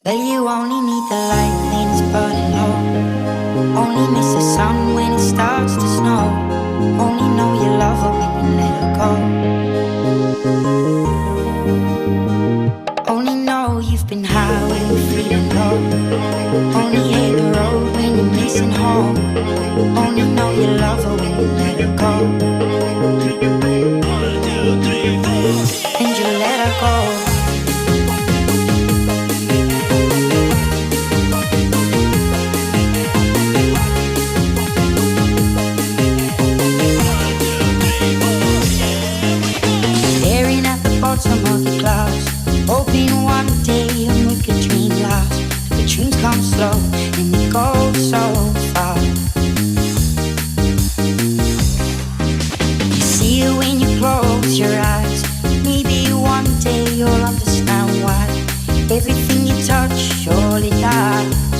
Well, you only need the light when it's burning low. Only miss the sun when it starts to snow. Only know you love her when you let her go. Only know you've been high when you're feeling low. Only hate the road when you're missing home. Only know you love her when you let her go. 1, 2, 3, 4. And you let her go. Some of the clouds, hoping one day you'll make a dream last. The dreams come slow and they go so far. You see it when you close your eyes. Maybe one day you'll understand why everything you touch surely dies.